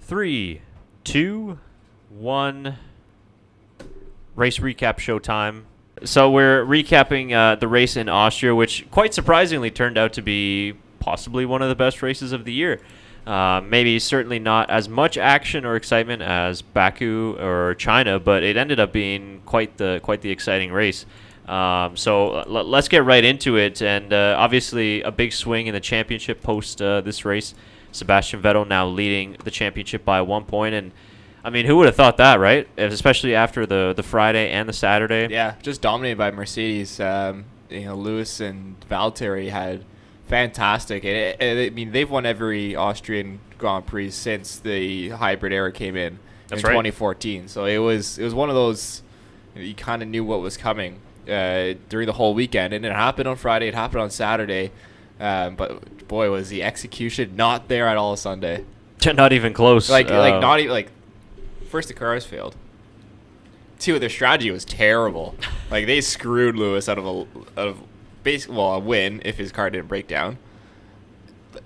3, 2, 1. Race recap showtime. So we're recapping the race in Austria, which quite surprisingly turned out to be possibly one of the best races of the year. Maybe certainly not as much action or excitement as Baku or China, but it ended up being quite the exciting race. So let's get right into it. And obviously a big swing in the championship post this race. Sebastian Vettel now leading the championship by 1 point. And I mean, who would have thought that, right? Especially after the Friday and the Saturday. Yeah, just dominated by Mercedes. Lewis and Valtteri had fantastic. I mean, they've won every Austrian Grand Prix since the hybrid era came in 2014. So it was one of those, you kind of knew what was coming during the whole weekend, and it happened on Friday. It happened on Saturday, but boy, was the execution not there at all Sunday. Not even close. Not even. First, the cars failed. Two, their strategy was terrible. They screwed Lewis out of a win if his car didn't break down.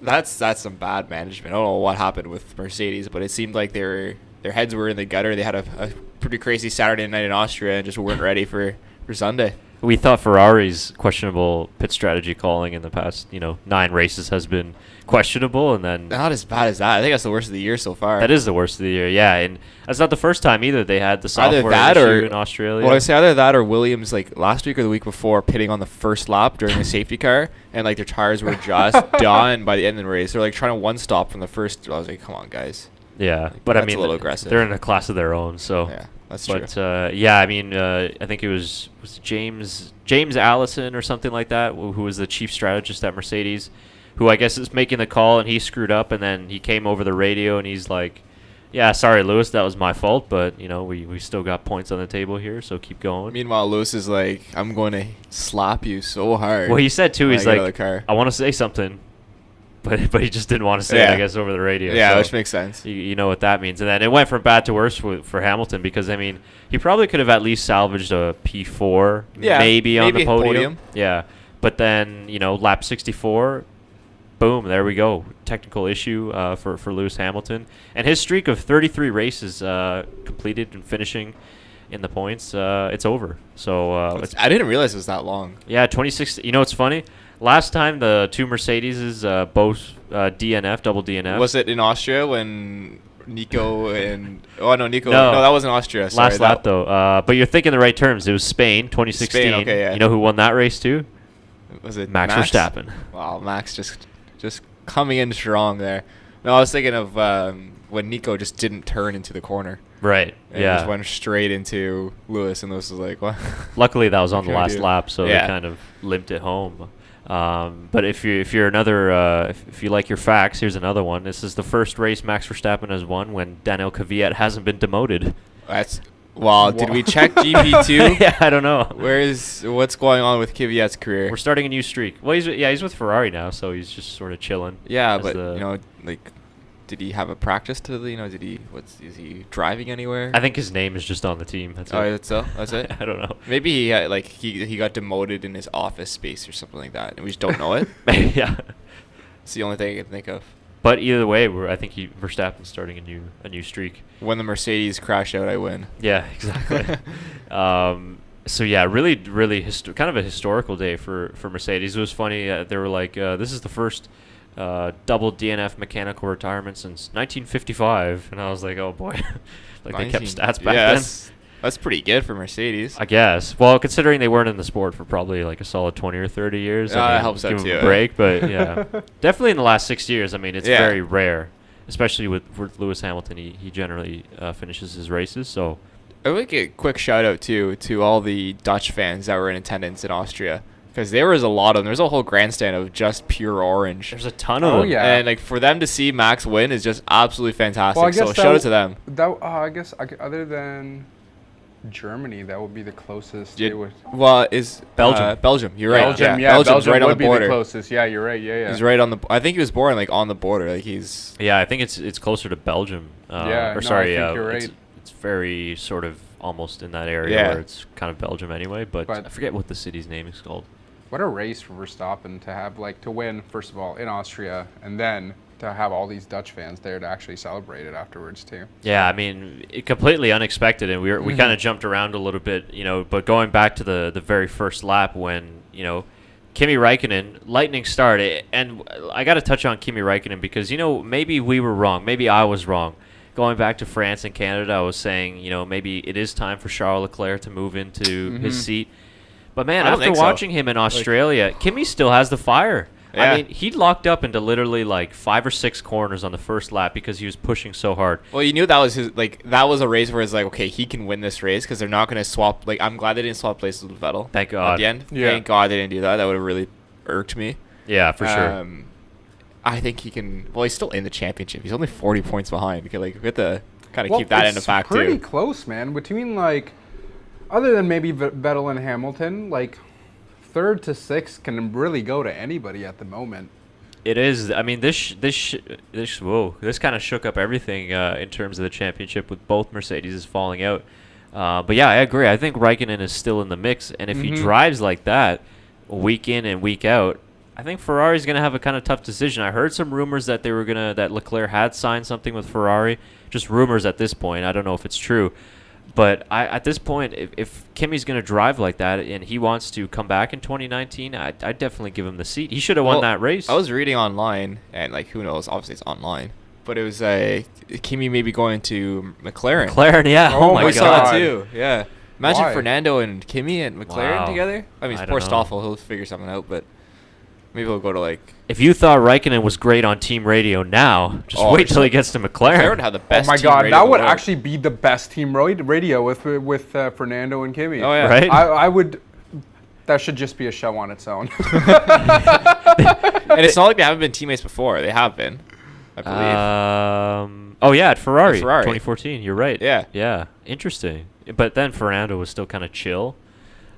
That's some bad management. I don't know what happened with Mercedes, but it seemed like their heads were in the gutter. They had a pretty crazy Saturday night in Austria and just weren't ready for Sunday. We thought Ferrari's questionable pit strategy calling in the past, 9 races has been questionable, and then not as bad as that. I think that's the worst of the year so far. That is the worst of the year, yeah, and that's not the first time either. They had the software issue in Australia. Well, I say either that or Williams, last week or the week before, pitting on the first lap during the safety car, and their tires were just done by the end of the race. They're trying to one stop from the first. I was like, come on, guys. Yeah, but I mean, a little aggressive. They're in a class of their own, so yeah. That's true. But I mean, I think it was James Allison or something like that, who was the chief strategist at Mercedes, who I guess is making the call, and he screwed up, and then he came over the radio and he's like, "Yeah, sorry, Lewis, that was my fault, but we still got points on the table here, so keep going." Meanwhile, Lewis is like, "I'm going to slap you so hard." Well, he said too, he's like, "I want to say something." But he just didn't want to say it, I guess, over the radio. Yeah, so which makes sense. You know what that means. And then it went from bad to worse for Hamilton because, I mean, he probably could have at least salvaged a P4 maybe on the podium. Yeah. But then, lap 64, boom, there we go. Technical issue for Lewis Hamilton. And his streak of 33 races completed and finishing in the points, it's over. So I didn't realize it was that long. Yeah, 26. You know what's funny? Last time the two Mercedes both double DNF. Was it in Austria when Nico and... Oh, no, Nico. No, that wasn't Austria. Sorry, last lap, though. But you're thinking the right terms. It was Spain, 2016. Spain, okay, yeah. You know who won that race, too? Was it Max Verstappen. Wow, Max just coming in strong there. No, I was thinking of when Nico just didn't turn into the corner. Right, and just went straight into Lewis, and Lewis was like, what? Luckily, that was on the last lap, so they kind of limped it home. But if you're another if you like your facts, here's another one. This is the first race Max Verstappen has won when Daniel Kvyat hasn't been demoted. Did we check GP2? Yeah, I don't know. What's going on with Kvyat's career? We're starting a new streak. Well, he's with Ferrari now, so he's just sort of chilling. Yeah, but did he have a practice to is he driving anywhere? I think his name is just on the team. That's it. That's it? I don't know. Maybe he got demoted in his office space or something like that, and we just don't know it. Yeah. It's the only thing I can think of. But either way, I think Verstappen's starting a new streak. When the Mercedes crash out, I win. Yeah, exactly. So yeah, really, really kind of a historical day for Mercedes. It was funny. They were like, "This is the first double DNF mechanical retirement since 1955," and I was like, "Oh boy!" They kept stats back then. That's pretty good for Mercedes, I guess. Well, considering they weren't in the sport for probably a solid 20 or 30 years, that helps out too. Give them a break, but yeah, definitely in the last 6 years. I mean, it's very rare, especially with Lewis Hamilton. He generally finishes his races, so. I would get a quick shout out to all the Dutch fans that were in attendance in Austria. Because there was a lot of them. There's a whole grandstand of just pure orange. There's a ton of them. Yeah. And for them to see Max win is just absolutely fantastic. Well, so shout out to them. I guess other than Germany, that would be the closest. Is Belgium? Belgium. You're right. Belgium's right on the border. Be the closest. Yeah, you're right. Yeah. He's right on the. I think he was born on the border. He's. Yeah, I think it's closer to Belgium. I think you're right. It's very sort of almost in that area where it's kind of Belgium anyway. But I forget what the city's name is called. What a race for Verstappen to have, to win, first of all, in Austria, and then to have all these Dutch fans there to actually celebrate it afterwards too. Yeah, I mean, completely unexpected, and we kind of jumped around a little bit, but going back to the very first lap when, Kimi Raikkonen, lightning start, and I got to touch on Kimi Raikkonen because, maybe we were wrong, maybe I was wrong. Going back to France and Canada, I was saying, maybe it is time for Charles Leclerc to move into his seat. But, man, after watching him in Australia, Kimi still has the fire. Yeah. I mean, he locked up into literally like 5 or 6 corners on the first lap because he was pushing so hard. Well, you knew that was that was a race where it's like, okay, he can win this race because they're not going to swap. Like, I'm glad they didn't swap places with Vettel. Thank God. At the end. Yeah. Thank God they didn't do that. That would have really irked me. Yeah, for sure. I think he can. Well, he's still in the championship. He's only 40 points behind. We have to kind of keep that in the fact too. It's pretty close, man. Between other than maybe Vettel and Hamilton, 3rd to 6th can really go to anybody at the moment. It is. I mean, this kind of shook up everything in terms of the championship with both Mercedes falling out. But yeah, I agree. I think Raikkonen is still in the mix, and if he drives like that week in and week out, I think Ferrari's going to have a kind of tough decision. I heard some rumors that that Leclerc had signed something with Ferrari. Just rumors at this point. I don't know if it's true. But at this point, if Kimi's going to drive like that and he wants to come back in 2019, I'd definitely give him the seat. He should have won that race. I was reading online, and who knows? Obviously, it's online. But it was Kimi maybe going to McLaren. McLaren, yeah. Oh my I saw God. that too. Yeah. Imagine Why? Fernando and Kimi and McLaren together. I mean, I poor don't know. Stoffel. He'll figure something out, but maybe he'll go to If you thought Raikkonen was great on team radio now, just wait till he gets to McLaren McLaren. would have the best. Oh my team God, radio that in the would world. actually be the best team radio with Fernando and Kimi. Oh yeah. Right? I would. That should just be a show on its own. And it's not like they haven't been teammates before. They have been, I believe. At Ferrari, At Ferrari. 2014. You're right. Yeah. Yeah. Interesting. But then Fernando was still kind of chill.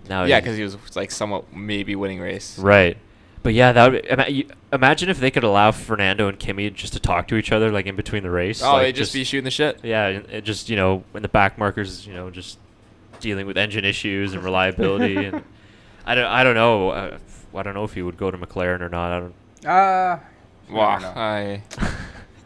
Now Yeah, because he was somewhat maybe winning race. Right. But yeah, that would imagine if they could allow Fernando and Kimi just to talk to each other in between the race. Oh, they'd just be shooting the shit. Yeah, and it just in the backmarkers, just dealing with engine issues and reliability, and I don't know. I don't know if he would go to McLaren or not. I don't. Wow.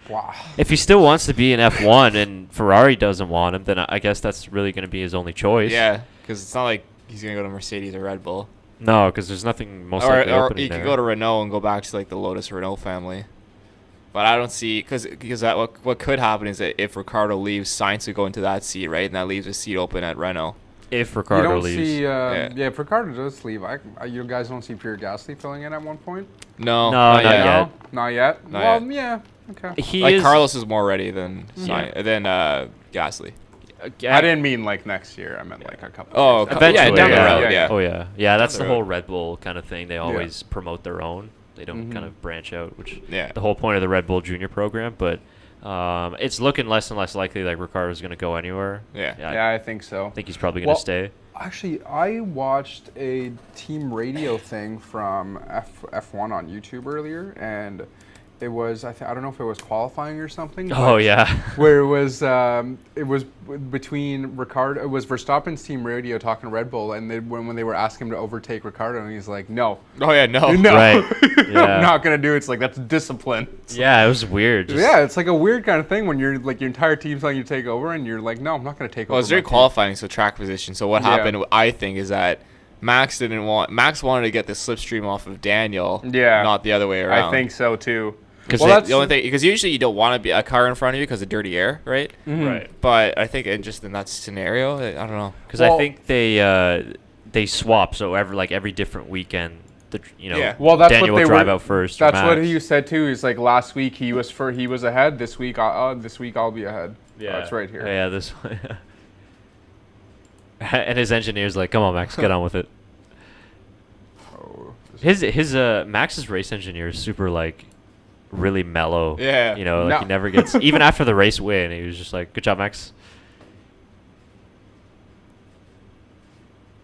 Wow. If he still wants to be in F1 and Ferrari doesn't want him, then I guess that's really going to be his only choice. Yeah, because it's not like he's gonna go to Mercedes or Red Bull. No, because there's nothing most Or likely opening he there. could go to Renault and go back to the Lotus Renault family. But I don't see because what could happen is that if Ricciardo leaves, Sainz would go into that seat, right, and that leaves a seat open at Renault. If Ricciardo you don't leaves. see, Yeah. if Ricciardo does leave, you guys don't see Pierre Gasly filling in at one point? No, not yet. No? Not yet? Not Well, yet. yeah, okay. He Like is, Carlos is more ready than Yeah. Gasly. I didn't mean next year. I meant a couple Oh, years. Eventually, yeah, down the yeah. road, yeah. Oh yeah, that's the the road. whole Red Bull kind of thing. They always promote their own. They don't kind of branch out, which Yeah. the whole point of the Red Bull Junior program. But it's looking less and less likely Ricciardo's going to go anywhere. Yeah. Yeah, I think so. I think he's probably going to stay. Actually, I watched a team radio thing from F1 on YouTube earlier, and it was I don't know if it was qualifying or something. Oh but yeah. where it was between Ricciardo. It was Verstappen's team radio talking to Red Bull, and when they were asking him to overtake Ricciardo, and he's like, no, Oh yeah, no. no, Right. Yeah. I'm not gonna do it. It's that's discipline. Yeah, it was weird. Just- Yeah, it's a weird kind of thing when you're your entire team's telling you to take over, and you're like, no, I'm not gonna take Well, over. it's during my team. qualifying, so track position. So what Yeah. happened, I think, is that Max wanted to get the slipstream off of Daniel. Yeah. Not the other way around. I think so too. 'Cause Well, they- that's The only thing, because usually you don't want to be a car in front of you because of dirty air, right? Right. But I think in that scenario, I don't know. Because Well- I think they swap, so every different weekend, Yeah. Well, that's Daniel what they will drive were, out first. or That's what Max. he said too. He's like last week he was ahead. This week I'll be ahead. Yeah, it's right here. Oh, yeah, this one. And his engineer's like, "Come on, Max, get on with it." Oh, His Max's race engineer is super really mellow. Yeah. No. He never gets even after the race win. He was just like, "Good job, Max."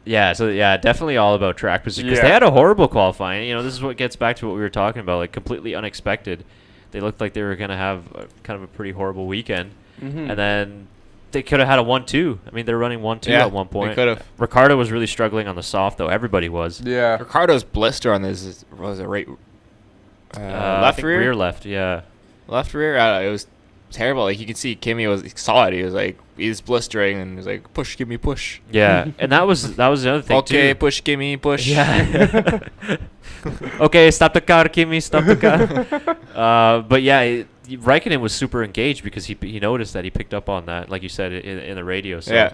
Yeah, so yeah, definitely all about track position because they Yeah. had a horrible qualifying. This is what gets back to what we were talking about, completely unexpected. They looked like they were gonna have kind of a pretty horrible weekend, and then they could have had a 1-2. I mean, they're running 1-2 Yeah, at one point. they could've. Ricciardo was really struggling on the soft, though. Everybody was. Yeah. Ricardo's blister on this was a right I left think rear. left, yeah. Left rear, it was terrible. Like you could see Kimmy saw it. He was like, he's blistering, and he was like, push, give me push. Yeah, and that was the other thing too. Okay, push, give me push. Yeah. Okay, stop the car, Kimmy, stop the car. But yeah, Raikkonen was super engaged because he noticed that he picked up on that, like you said, in the radio. So Yeah.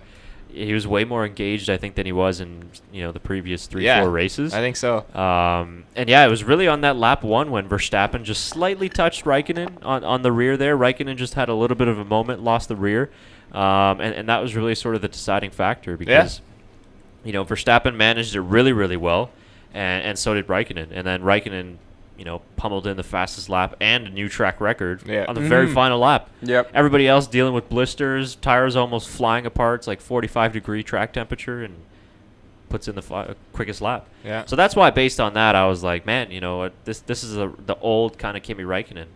he was way more engaged, I think, than he was in the previous 4 races. I think so. And yeah, it was really on that lap 1 when Verstappen just slightly touched Raikkonen on the rear there. Raikkonen just had a little bit of a moment, lost the rear, and that was really sort of the deciding factor because Verstappen managed it really, really well, and so did Raikkonen. And then Raikkonen pummeled in the fastest lap and a new track record on the very final lap. Yep. Everybody else dealing with blisters, tires almost flying apart. It's like 45-degree track temperature, and puts in the quickest lap. Yeah. So that's why, based on that, I was like, man, this is the old kind of Kimi Räikkönen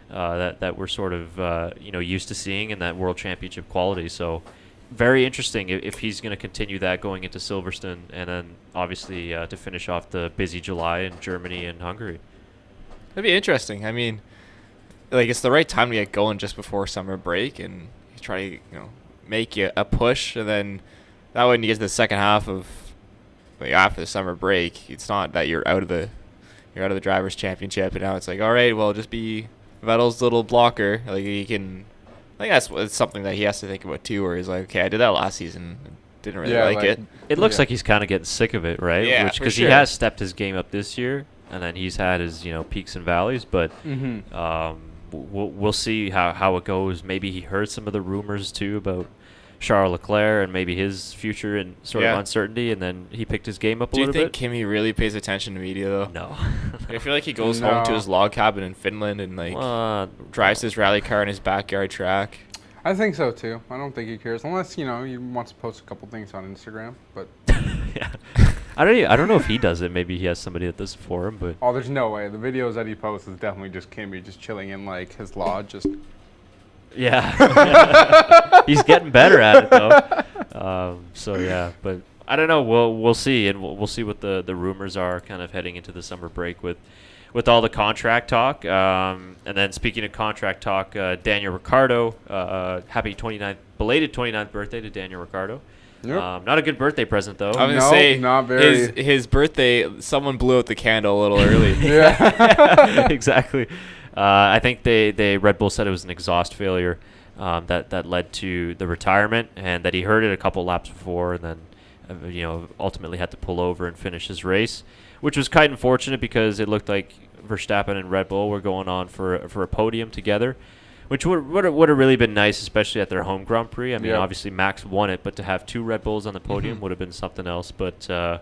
that we're sort of used to seeing in that World Championship quality. So very interesting if he's going to continue that going into Silverstone, and then obviously to finish off the busy July in Germany and Hungary. That'd be interesting. I mean, like it's the right time to get going just before summer break, and you try to make a push, and then that way when you get to the second half of after the summer break, it's not that you're out of the drivers' championship, and now it's like, all right, well, just be Vettel's little blocker. Like you can, I think that's something that he has to think about too, where he's like, okay, I did that last season, didn't really like it. It looks like he's kind of getting sick of it, right? Yeah, because sure. he has stepped his game up this year, and then he's had his peaks and valleys, but we'll see how it goes. Maybe he heard some of the rumors too about Charles Leclerc and maybe his future and sort of uncertainty, and then he picked his game up a little bit. Do you think Kimi really pays attention to media though? No. I feel like he goes home to his log cabin in Finland and drives his rally car in his backyard track. I think so too. I don't think he cares unless he wants to post a couple things on Instagram. But yeah, I don't know if he does it. Maybe he has somebody that does it for him. But there's no way. The videos that he posts is definitely just Kimmy just chilling in like his lodge, just. Yeah, he's getting better at it though. So yeah, but I don't know. We'll see, and we'll see what the rumors are kind of heading into the summer break with all the contract talk. And then speaking of contract talk, Daniel Ricciardo, happy belated 29th birthday to Daniel Ricciardo. Yep. Not a good birthday present though. I was gonna say not very. His birthday. Someone blew out the candle a little early. Yeah, exactly. I think they Red Bull said it was an exhaust failure that led to the retirement, and that he heard it a couple laps before, and then ultimately had to pull over and finish his race, which was kind of unfortunate because it looked like Verstappen and Red Bull were going on for a podium together, which would have really been nice, especially at their home Grand Prix. I mean, obviously Max won it, but to have 2 Red Bulls on the podium would have been something else. But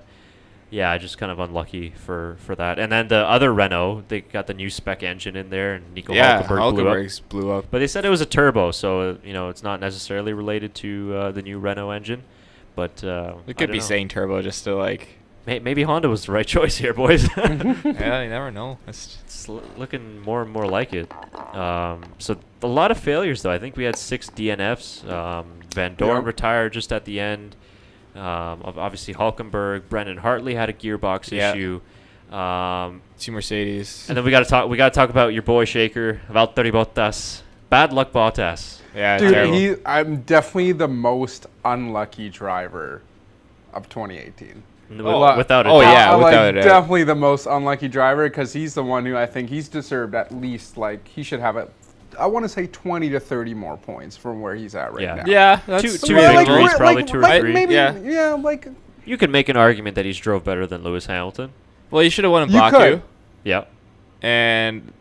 yeah, just kind of unlucky for that. And then the other Renault, they got the new spec engine in there, and Nico Hülkenberg blew up. But they said it was a turbo, so it's not necessarily related to the new Renault engine. But It could be saying turbo just to like. Maybe Honda was the right choice here, boys. Yeah, you never know. It's looking more and more like it. So a lot of failures, though. I think we had 6 DNFs. Van Dorn retired just at the end. Obviously, Hülkenberg, Brendan Hartley had a gearbox issue. 2 Mercedes. And then we got to talk about your boy Shaker, Valtteri Bottas. Bad luck, Bottas. Yeah, dude, I'm definitely the most unlucky driver of 2018. Without a doubt. Oh yeah, without a doubt. Definitely the most unlucky driver, because he's the one who I think he's deserved at least he should have I want to say 20 to 30 more points from where he's at right now. Yeah, that's two victories, probably 2 or 3. Maybe, you could make an argument that he's drove better than Lewis Hamilton. Well, he should have won in Baku. Yeah. And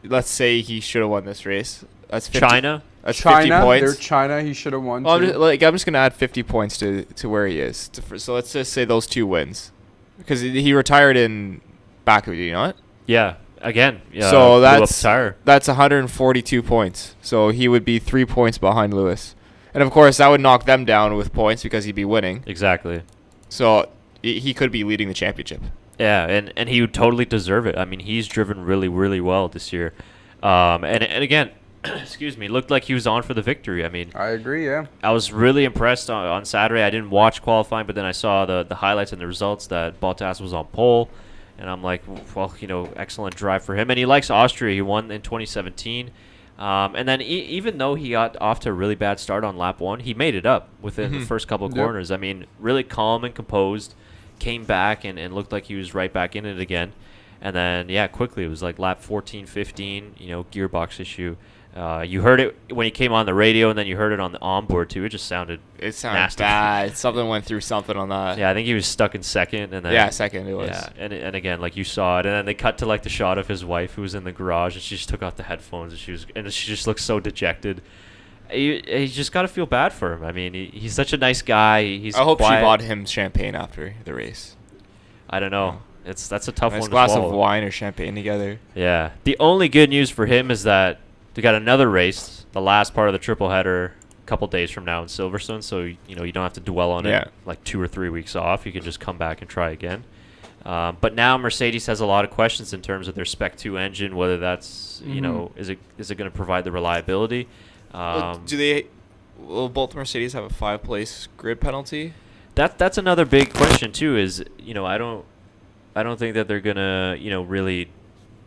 let's say he should have won this race. That's 50, China. That's 50 points. They're China. He should have won. Well, I'm just gonna add 50 points to where he is. So let's just say those 2 wins, because he retired in Baku. Do you know it? Yeah. Again. So that's 142 points. So he would be 3 points behind Lewis, and of course that would knock them down with points because he'd be winning. Exactly. So he could be leading the championship. Yeah, and he would totally deserve it. I mean, he's driven really, really well this year, and again. Excuse me, looked like he was on for the victory. I mean, I agree, yeah. I was really impressed on Saturday. I didn't watch qualifying, but then I saw the highlights and the results that Bottas was on pole. And I'm like, well, excellent drive for him. And he likes Austria. He won in 2017. And then even though he got off to a really bad start on lap 1, he made it up within the first couple of corners. I mean, really calm and composed, came back and looked like he was right back in it again. And then, quickly, it was like lap 14, 15, gearbox issue. You heard it when he came on the radio, and then you heard it on the onboard, too. It just sounded nasty. Bad. Something went through something on that. Yeah, I think he was stuck in second. And then, second it was. Yeah, and again, like you saw it. And then they cut to like the shot of his wife who was in the garage, and she just took off the headphones, and she just looked so dejected. You just got to feel bad for him. I mean, he's such a nice guy. I hope quiet. she bought him champagne after the race. I don't know. That's a tough one to glass swallow. of wine or champagne together. Yeah. The only good news for him is that they got another race, the last part of the triple header, a couple days from now in Silverstone. So you don't have to dwell on it like 2 or 3 weeks off. You can just come back and try again. But now Mercedes has a lot of questions in terms of their Spec 2 engine, whether that's is it going to provide the reliability? Will both Mercedes have a 5-place grid penalty? That's another big question too. Is I don't think that they're gonna really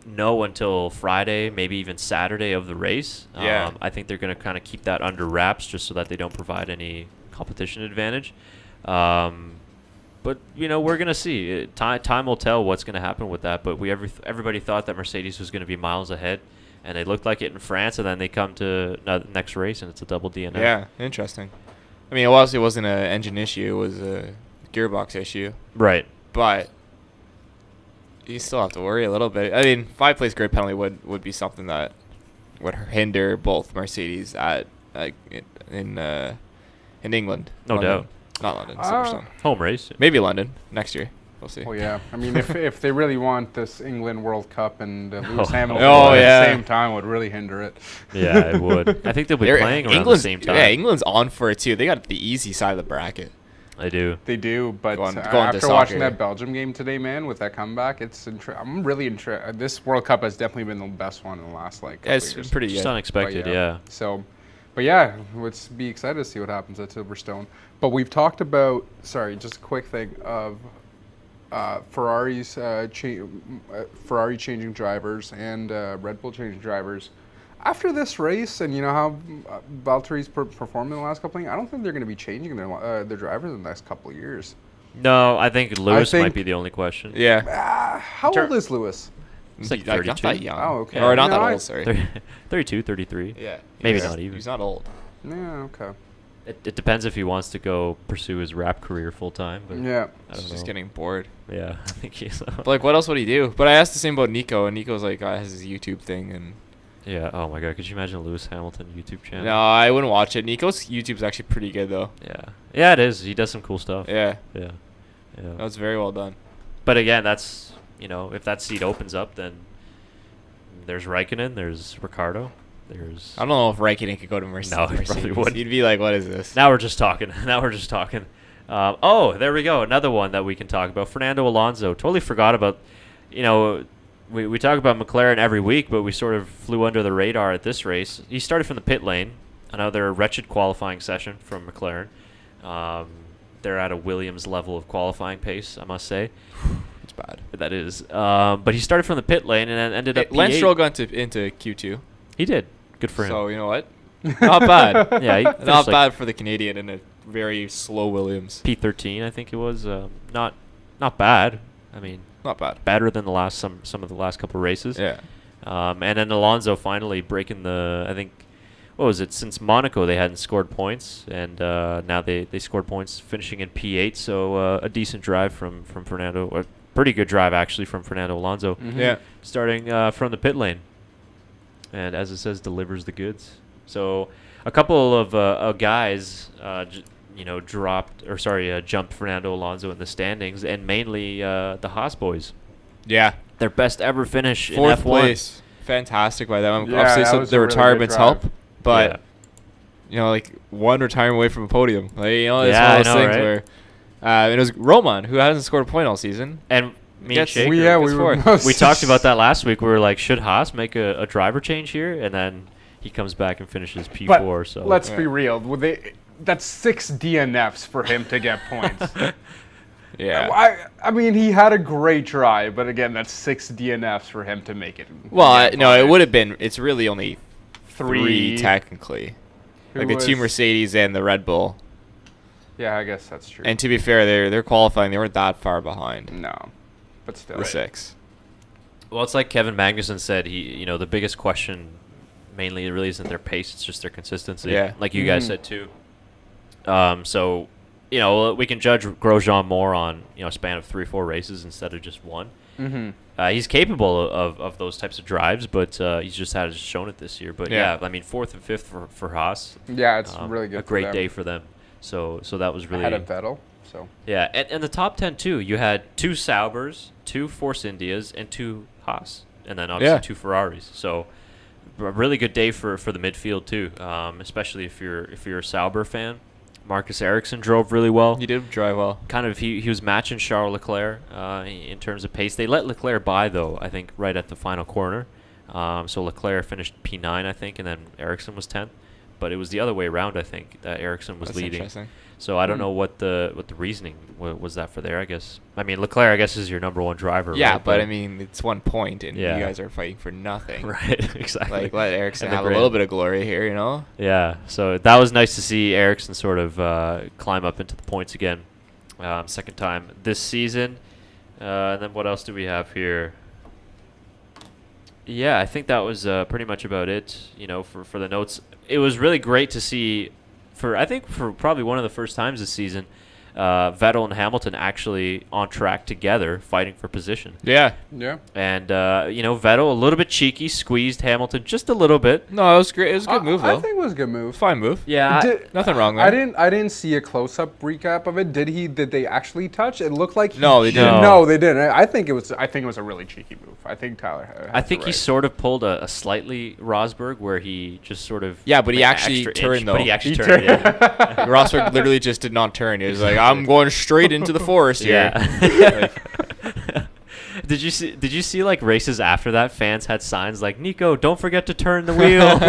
know until Friday, maybe even Saturday of the race. I think they're gonna kind of keep that under wraps just so that they don't provide any competition advantage. But we're gonna see. Time will tell what's gonna happen with that. But everybody thought that Mercedes was gonna be miles ahead, and they looked like it in France, and then they come to next race and it's a double DNF. Yeah, interesting. I mean, it wasn't an engine issue; it was a gearbox issue. Right. But you still have to worry a little bit. I mean, 5-place grid penalty would be something that would hinder both Mercedes in England. No doubt. Not London. Silverstone. Home race. Maybe London next year. We'll see. Well, yeah. I mean, if they really want this England World Cup and Lewis Hamilton at the same time, would really hinder it. Yeah, it would. I think they'll be playing around the same time. Yeah, England's on for it too. They got the easy side of the bracket. They do. They do, but after watching that Belgium game today, man, with that comeback, I'm really interested. This World Cup has definitely been the best one in the last couple it's years. pretty good. Just unexpected, yeah. So, but yeah, let's be excited to see what happens at Silverstone. But we've talked about, just a quick thing of Ferrari changing drivers and Red Bull changing drivers. After this race, and how Valtteri's performed in the last couple of years, I don't think they're going to be changing their drivers in the next couple of years. No, I think Lewis might be the only question. Yeah. How old is Lewis? He's like Not 32. that young. Oh, okay. Or not that old, sorry. 32, 33. Yeah. Maybe not even. He's not old. Yeah, okay. It depends if he wants to go pursue his rap career full time. But Yeah. I don't know. Just getting bored. Yeah, I think he's. But what else would he do? But I asked the same about Nico, and Nico's has his YouTube thing and. Yeah. Oh my God. Could you imagine a Lewis Hamilton YouTube channel? No, I wouldn't watch it. Nico's YouTube's actually pretty good though. Yeah. Yeah, it is. He does some cool stuff. Yeah. Yeah. That was very well done. But again, that's if that seat opens up, then there's Raikkonen, there's Ricardo, there's. I don't know if Raikkonen could go to Mercedes. No, he probably wouldn't. He'd be like, "What is this?" Now we're just talking. There we go. Another one that we can talk about. Fernando Alonso. Totally forgot about. We talk about McLaren every week, but we sort of flew under the radar at this race. He started from the pit lane. Another wretched qualifying session from McLaren. They're at a Williams level of qualifying pace, I must say. It's bad. That is. But he started from the pit lane and then ended up Lance P8. Stroll got into Q2. He did. Good for him. So, you know what? Not bad. Yeah, not bad for the Canadian in a very slow Williams. P13, I think it was. Not bad. I mean, not bad. Better than some of the last couple of races. Yeah. And then Alonso finally breaking I think, what was it? Since Monaco, they hadn't scored points, and now they scored points, finishing in P8. So a decent drive from Fernando, or pretty good drive actually from Fernando Alonso. Mm-hmm. Yeah. Starting from the pit lane, and as it says, delivers the goods. So a couple of guys, jumped Fernando Alonso in the standings, and mainly the Haas boys. Yeah. Their best ever finish in Fourth F1. place. Fantastic by them. Yeah, obviously, that so was the a really retirements good drive. help, but one retirement away from a podium. It's one of those things right? where and it was Roman who hasn't scored a point all season. And me and Shaker, we talked about that last week. We were like, should Haas make a driver change here? And then he comes back and finishes P4. But so let's be real. That's 6 DNFs for him to get points. Yeah. I mean, he had a great drive, but again, that's 6 DNFs for him to make it. Well, Yeah, no, it would have been. It's really only Three. three technically. Who Like the two was- Mercedes and the Red Bull. Yeah, I guess that's true. And to be fair, they're qualifying. They weren't that far behind No, but still. the 6. Well, it's like Kevin Magnussen said. The biggest question mainly really isn't their pace; it's just their consistency. Yeah. Like you guys said too. So, we can judge Grosjean more on a span of 3-4 races instead of just one. Mm-hmm. He's capable of those types of drives, but he's just hadn't shown it this year. But Yeah. I mean, 4th and 5th for Haas. Yeah, it's really good. A for great them. day for them. So that was really Ahead of Vettel. So yeah. And the top 10 too. You had 2 Saubers, 2 Force Indias, and 2 Haas, and then obviously Yeah. 2 Ferraris. So a really good day for the midfield too, especially if you're a Sauber fan. Marcus Ericsson drove really well. He did drive well. Kind of he was matching Charles Leclerc in terms of pace. They let Leclerc by though, I think, right at the final corner. So Leclerc finished P9, I think, and then Ericsson was 10th. But it was the other way around, I think, that Ericsson was That's leading. interesting. So I don't know what the reasoning was that for there. I guess Leclerc, I guess, is your number one driver. Yeah, right? but I mean, it's 1 point, and Yeah. you guys are fighting for nothing. right, exactly. Like, let Ericsson And the have a grid. little bit of glory here, you know? Yeah, so that was nice to see Ericsson sort of climb up into the points again, second time this season. And then what else do we have here? Yeah, I think that was pretty much about it. For the notes, it was really great to see. For probably one of the first times this season, Vettel and Hamilton actually on track together, fighting for position. Yeah. yeah. And Vettel a little bit cheeky, squeezed Hamilton just a little bit. No, it was great. It was a good move, though. I think it was a good move. Fine move. Yeah, Nothing wrong there. I didn't see a close-up recap of it. Did they actually touch? It looked like No, they didn't. No, they didn't. I think it was a really cheeky move. I think Tyler. I think he sort of pulled a slightly Rosberg where he just sort of Yeah, but he like, actually extra turned, inch, though. But he actually He turned. Yeah. Rosberg literally just did not turn. He was like, I'm going straight into the forest here. Yeah. Did you see like races after that? Fans had signs like, "Nico, don't forget to turn the wheel."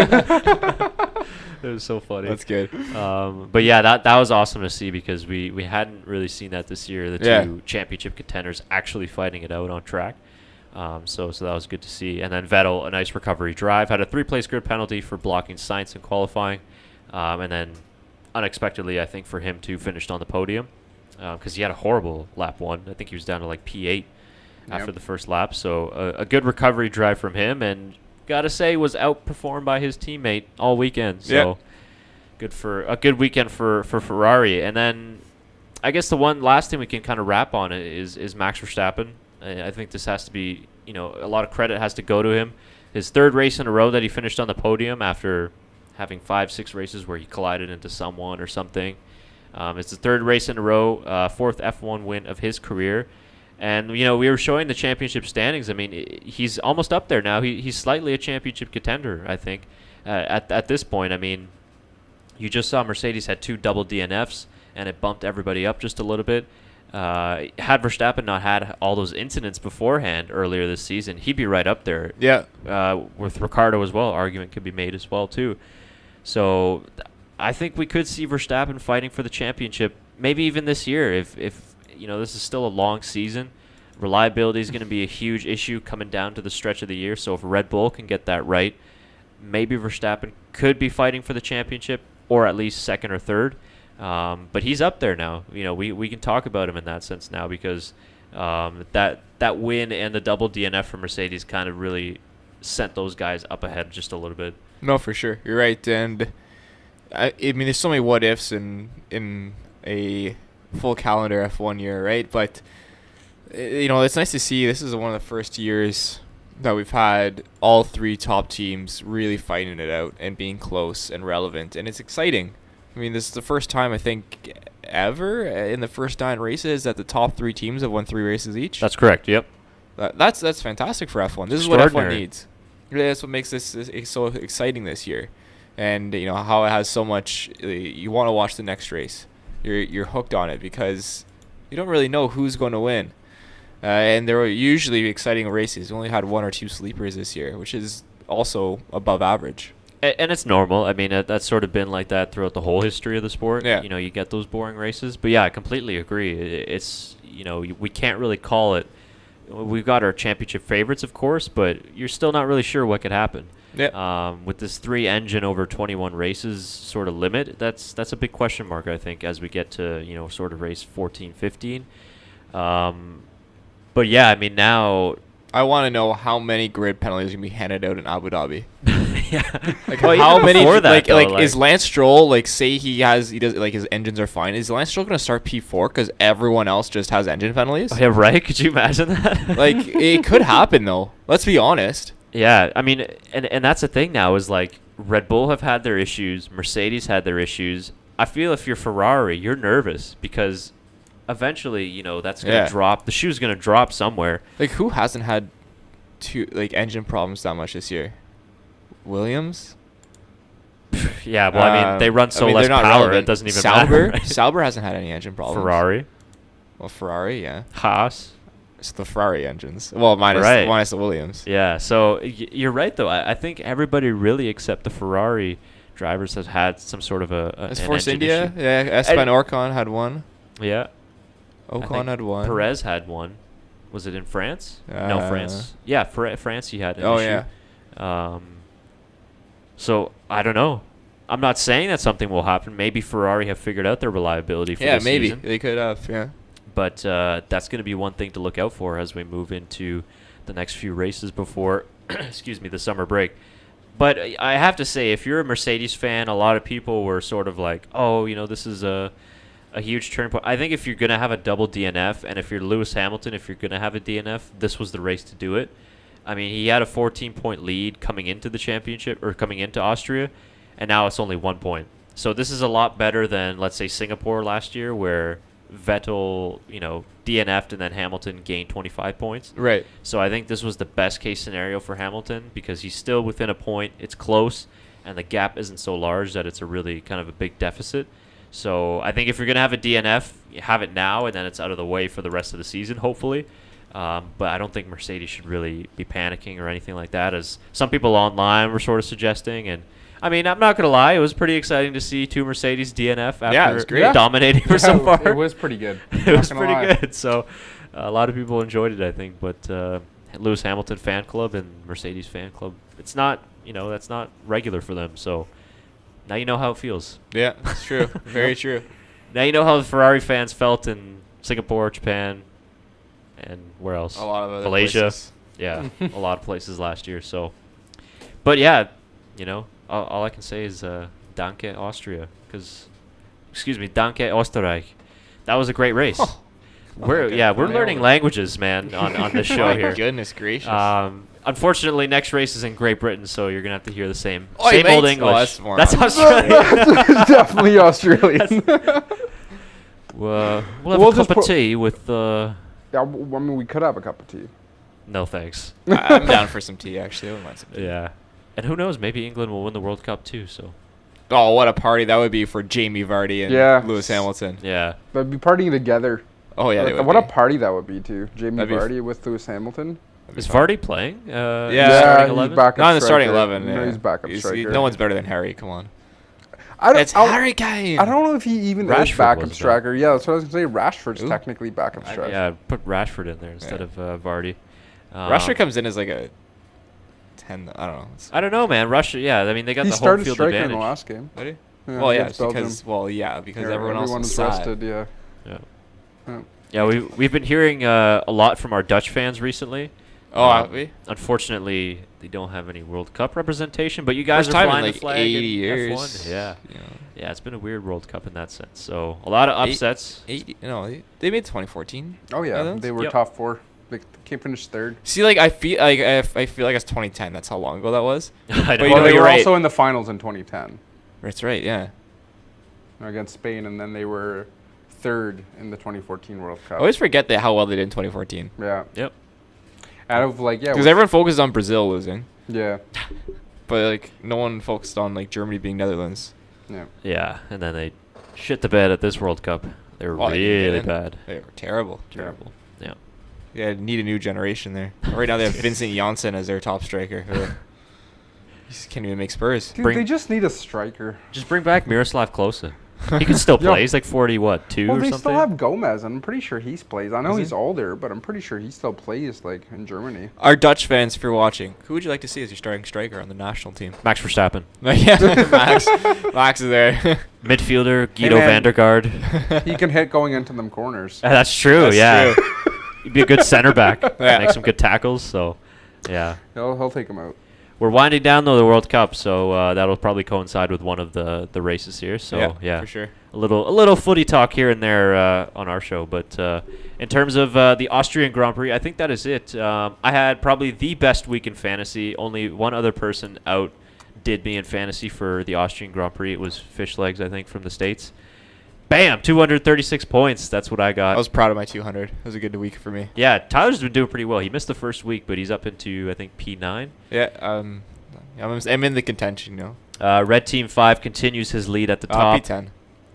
It was so funny. That's good. But yeah, that was awesome to see because we hadn't really seen that this year. The two championship contenders actually fighting it out on track. So that was good to see. And then Vettel, a nice recovery drive, had a 3-place grid penalty for blocking Sainz in qualifying, and then unexpectedly, I think for him too, finished on the podium because he had a horrible lap 1. I think he was down to like P8 after the first lap. So a good recovery drive from him, and gotta say was outperformed by his teammate all weekend. So a good weekend for Ferrari. And then I guess the one last thing we can kind of wrap on is Max Verstappen. I think this has to be, a lot of credit has to go to him. His 3rd race in a row that he finished on the podium after having 5-6 races where he collided into someone or something. It's the 3rd race in a row, 4th F1 win of his career. And, we were showing the championship standings. I mean, he's almost up there now. He's slightly a championship contender, I think, at this point. I mean, you just saw Mercedes had 2 double DNFs, and it bumped everybody up just a little bit. Had Verstappen not had all those incidents beforehand earlier this season, he'd be right up there. Yeah. With Ricciardo as well, argument could be made as well too. So I think we could see Verstappen fighting for the championship, maybe even this year. If this is still a long season, reliability is going to be a huge issue coming down to the stretch of the year. So if Red Bull can get that right, maybe Verstappen could be fighting for the championship or at least 2nd or 3rd. But he's up there now. We can talk about him in that sense now because that win and the double DNF for Mercedes kind of really sent those guys up ahead just a little bit. No, for sure. You're right. And I mean, there's so many what ifs in a full calendar F1 year, right? But it's nice to see. This is one of the first years that we've had all 3 top teams really fighting it out and being close and relevant, and it's exciting. I mean, this is the first time I think ever in the first 9 races that the top 3 teams have won 3 races each. That's correct. Yep. That's fantastic for F1. This is what F1 Extraordinary. needs. That's what makes this so exciting this year, and how it has so much. You want to watch the next race. You're hooked on it because you don't really know who's going to win, and there were usually exciting races. We only had 1 or 2 sleepers this year, which is also above average. And it's normal. I mean, that's sort of been like that throughout the whole history of the sport. Yeah. You get those boring races. But yeah, I completely agree. It's we can't really call it. We've got our championship favorites, of course, but you're still not really sure what could happen. Yeah. With this 3-engine over 21 races sort of limit, that's a big question mark, I think, as we get to, sort of race 14, 15. But yeah, I mean, now I want to know how many grid penalties are going to be handed out in Abu Dhabi. yeah. How many? Before that, Is Lance Stroll say he does his engines are fine? Is Lance Stroll going to start P4 because everyone else just has engine penalties? Oh, yeah, right? Could you imagine that? It could happen though. Let's be honest. Yeah, I mean, and that's the thing now is Red Bull have had their issues, Mercedes had their issues. I feel if you're Ferrari, you're nervous because eventually, that's going to drop. The shoe's going to drop somewhere. Who hasn't had engine problems that much this year? Williams? Yeah, well, I mean, they run less power, relevant. it doesn't even Sauber? matter. Right? Sauber hasn't had any engine problems. Ferrari? Well, Ferrari, yeah. Haas? It's the Ferrari engines. Well, minus the Williams. Yeah, so you're right, though. I think everybody really except the Ferrari drivers has had some sort of an Force engine India? issue. Yeah, Esteban Ocon had one. Yeah. Ocon had one. Perez had one. Was it in France? No, No, France. Yeah, France he had an issue. Yeah. So, I don't know. I'm not saying that something will happen. Maybe Ferrari have figured out their reliability for this maybe. season. They could have, yeah. But that's going to be one thing to look out for as we move into the next few races before, the summer break. But I have to say, if you're a Mercedes fan, a lot of people were sort of like, oh, this is a huge turning point. I think if you're going to have a double DNF, and if you're Lewis Hamilton, if you're going to have a DNF, this was the race to do it. I mean, he had a 14-point lead coming into the championship, or coming into Austria, and now it's only 1 point. So this is a lot better than, let's say, Singapore last year, where Vettel, DNF'd and then Hamilton gained 25 points. Right. So I think this was the best case scenario for Hamilton because he's still within a point. It's close, and the gap isn't so large that it's a really kind of a big deficit. So I think if you're going to have a DNF, you have it now, and then it's out of the way for the rest of the season, hopefully. But I don't think Mercedes should really be panicking or anything like that, as some people online were sort of suggesting. And I mean, I'm not going to lie, it was pretty exciting to see two Mercedes DNF after it was great. dominating for so far. It was pretty good. It was pretty good. So a lot of people enjoyed it, I think. But Lewis Hamilton fan club and Mercedes fan club, it's not, that's not regular for them. So now you know how it feels. Yeah, that's true. Very true. Now you know how the Ferrari fans felt in Singapore, Japan, and where else? A lot of other Malaysia. places. Yeah, a lot of places last year. So, but yeah, all I can say is Danke Austria, Danke Österreich. That was a great race. Oh. We're learning languages, man, on this show My here. goodness gracious. Unfortunately, next race is in Great Britain, so you're gonna have to hear the same Oi, old mates. English. Oh, that's that's Australian. Definitely Australian. We'll have We'll a just cup of put- tea with. Yeah, I mean, we could have a cup of tea. No thanks. I'm down for some tea, actually. I wouldn't mind some tea. Yeah, and who knows? Maybe England will win the World Cup too. So Oh, what a party that would be for Jamie Vardy and Yeah. Lewis Hamilton. yeah, They'd be partying together. Oh, yeah, they would What a be. party that would be, too. Jamie That'd be Vardy with Lewis Hamilton. That'd be is fun. Vardy playing? Yeah, Yeah, starting he's 11? backup Not in the starting striker. 11. No, Yeah. he's backup striker. No one's better than Harry. Come on. It's Harry Kane. I don't know if he even Rashford is backup was, striker. Yeah, that's what I was going to say. Rashford's Ooh. technically backup striker. Yeah, put Rashford in there instead of Vardy. Rashford comes in as like a 10. I don't know. I don't know, man. Russia. Yeah, I mean they got He the home started field striking in advantage. the last game. Did he? Yeah, Well, yeah, against Belgium. because Yeah, everyone else was was sad. rested, yeah. Yeah. Yeah. Yeah, we've been hearing a lot from our Dutch fans recently. Oh, have we? Unfortunately, they don't have any World Cup representation, but you guys First are time in flying like the flag 80 in years. F1. Yeah, You know, yeah, it's been a weird World Cup in that sense. So a lot of upsets. 80, no, they made 2014. Oh, yeah. Netherlands? They were Yep. top four. They came finish third. See, like I feel like it's 2010. That's how long ago that was. I know. But you Well, know, they you're were right. also in the finals in 2010 That's right. Yeah. against Spain, and then they were third in the 2014 World Cup. I always forget how well they did in 2014. Yeah. Yep. Out of like, yeah. Because with- everyone focused on Brazil losing, Yeah. but like no one focused on like Germany being Netherlands. Yeah. Yeah, and then they shit the bed at this World Cup. They were Oh, they really did. bad. They were terrible. Terrible. Yeah. Yeah, need a new generation there. Right now they have Vincent Janssen as their top striker. He just can't even make Spurs. Dude, Bring- they just need a striker. Just bring back Miroslav Klose. He can still play. Yeah. He's like 42 Well, or they something. still have Gomez. I'm pretty sure he plays. I know Is he's he? older, but I'm pretty sure he still plays like in Germany. Our Dutch fans, if you're watching, who would you like to see as your starting striker on the national team? Max Verstappen. Yeah, Max is there. Midfielder, Guido man. Vandergaard. He can hit going into them corners. That's true, That's yeah. true. He'd be a good center back. Yeah. Make some good tackles, so, yeah. He'll take him out. We're winding down, though, the World Cup, so that'll probably coincide with one of the races here. So, yeah. for sure. A little footy talk here and there on our show. But in terms of the Austrian Grand Prix, I think that is it. I had probably the best week in fantasy. Only one other person outdid me in fantasy for the Austrian Grand Prix. It was Fish Legs, I think, from the States. Bam! 236 points. That's what I got. I was proud of my 200. It was a good week for me. Yeah, Tyler's been doing pretty well. He missed the first week, but he's up into, I think, P9. Yeah, I'm in the contention, you know. Red Team 5 continues his lead at the top. P10.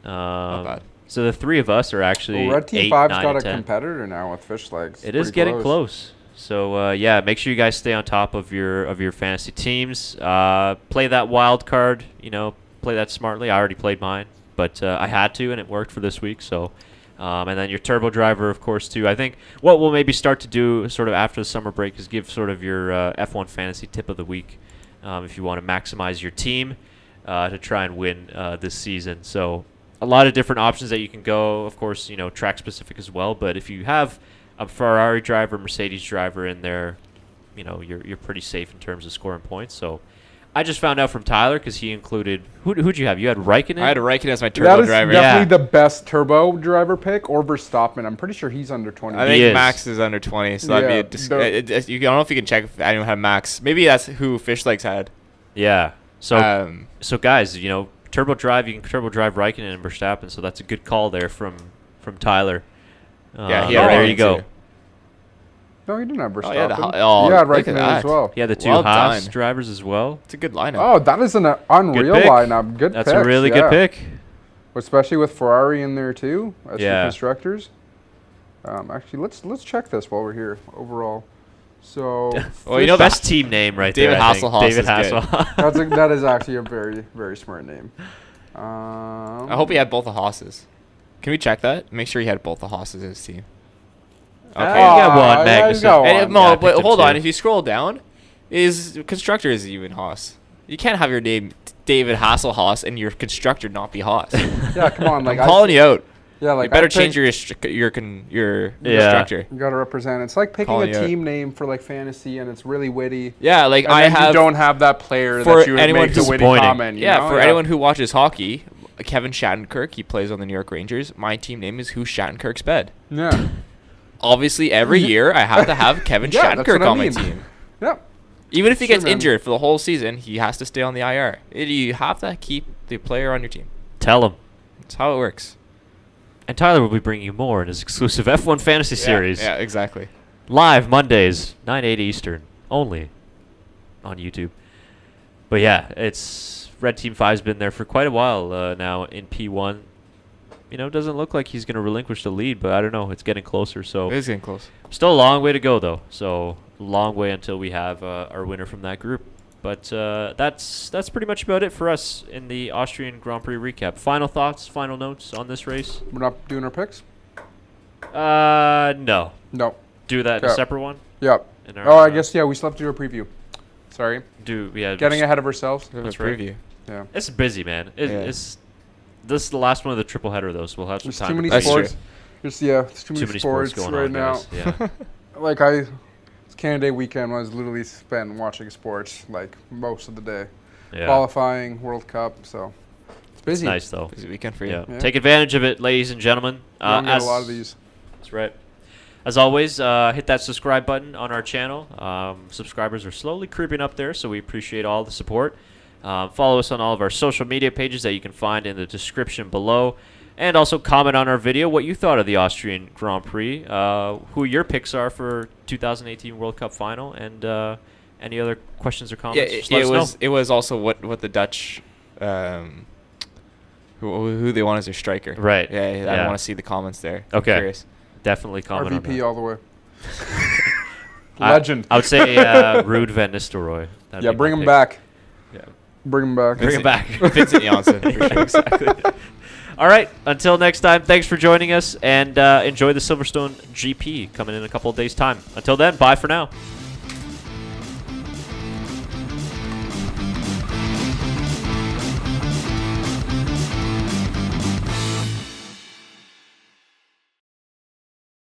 Not bad. So the three of us are actually Well, Red Team 8, 5's 9, got and a 10. competitor now with Fish Legs. It is getting close. So yeah, make sure you guys stay on top of your fantasy teams. Play that wild card. You know, play that smartly. I already played mine, but I had to, and it worked for this week. So, and then your turbo driver, of course, too. I think what we'll maybe start to do sort of after the summer break is give sort of your F1 fantasy tip of the week, if you want to maximize your team to try and win this season. So a lot of different options that you can go. Of course, you know, track specific as well. But if you have a Ferrari driver, Mercedes driver in there, you know, you're pretty safe in terms of scoring points. So I just found out from Tyler because he included who'd you have? You had Raikkonen. I had a Raikkonen as my turbo That is driver. definitely the best turbo driver pick, or Verstappen. I'm pretty sure he's under 20. I He think is. Max is under 20, so that'd be a I don't know if you can check if anyone had Max. Maybe that's who Fish Legs had. Yeah. So So guys, you know, turbo drive. You can turbo drive Raikkonen and Verstappen. So that's a good call there from Tyler. Yeah, he had there Raikkonen you go. too. No, he didn't have Verstappen. yeah, He had look at Raikkonen as that. well. Yeah, the two Well Haas done. drivers as well. It's a good lineup. Oh, that is an unreal pick. lineup. Good That's picks, a really yeah. good pick. Especially with Ferrari in there too, as Yeah. for constructors. Actually, let's check this while we're here. Overall, so Well, you know Best team name right David there. I think. Hasselhoff David is good. Hasselhoff. that is actually a very very smart name. I hope he had both the Hosses. Can we check that? Make sure he had both the Hosses in his team. Okay. You got one, yeah, he's Magnussen. got And one. no, Yeah, I but picked him hold too. on. If you scroll down, is constructor is even Haas. You can't have your name David Hasselhoff and your constructor not be Haas. Yeah, come on, like I'm calling you out. Yeah, like You better I change picked- your Yeah. constructor. You gotta represent. It's like picking Calling you a out. team name for like fantasy, and it's really witty. Yeah, like And I then have you don't have that player for that you would anyone make the witty disappointing. comment. You know? for anyone who watches hockey, Kevin Shattenkirk, he plays on the New York Rangers. My team name is Who Shattenkirk's Bed. Yeah. Obviously, every year I have to have Kevin Yeah, that's Shattenkirk what I on my mean. team. Yep. Even if he Sure, gets man. injured for the whole season, he has to stay on the IR. You have to keep the player on your team. Tell him. That's how it works. And Tyler will be bringing you more in his exclusive F1 Fantasy Series. Yeah, exactly. Live Mondays, 9/8 Eastern, only on YouTube. But yeah, it's Red Team 5's been there for quite a while now in P1. You know, doesn't look like he's going to relinquish the lead, but I don't know. It's getting closer. So It is getting close. still a long way to go, though. So long way until we have our winner from that group. But that's pretty much about it for us in the Austrian Grand Prix recap. Final thoughts, final notes on this race? We're not doing our picks. No. No. Do that in a Yeah. separate one. Yep. In our, Oh, I guess we still have to do a preview. Sorry. Getting just- ahead of ourselves. We have That's a right. preview. Yeah. It's busy, man. Yeah. This is the last one of the triple header, though, so we'll have some There's time. too many to That's preview. sports. There's too many sports going right on, now. guys. Yeah. Like it's Canada Day weekend. I was literally spent watching sports like most of the day. Yeah. Qualifying, World Cup. So it's It's busy. nice, though. Busy weekend for you. Yeah. Yeah. Take advantage of it, ladies and gentlemen. You don't get a lot of these. That's right. As always, hit that subscribe button on our channel. Subscribers are slowly creeping up there, so we appreciate all the support. Follow us on all of our social media pages that you can find in the description below. And also comment on our video what you thought of the Austrian Grand Prix, who your picks are for 2018 World Cup final, and any other questions or Yeah, comments. Just let us know. it was also what the Dutch who they want as their striker. Right. Yeah, Yeah. I want to see the comments there. I'm Okay. curious. Definitely comment on RVP that. all the way. I- Legend. I would say Ruud van Nistelrooy. That'd Yeah, be bring my him pick. back. Yeah. Bring him back. Bring him back. Vincent Janssen, for Yeah, sure. exactly. All right. Until next time, thanks for joining us, and enjoy the Silverstone GP coming in a couple of days' time. Until then, bye for now.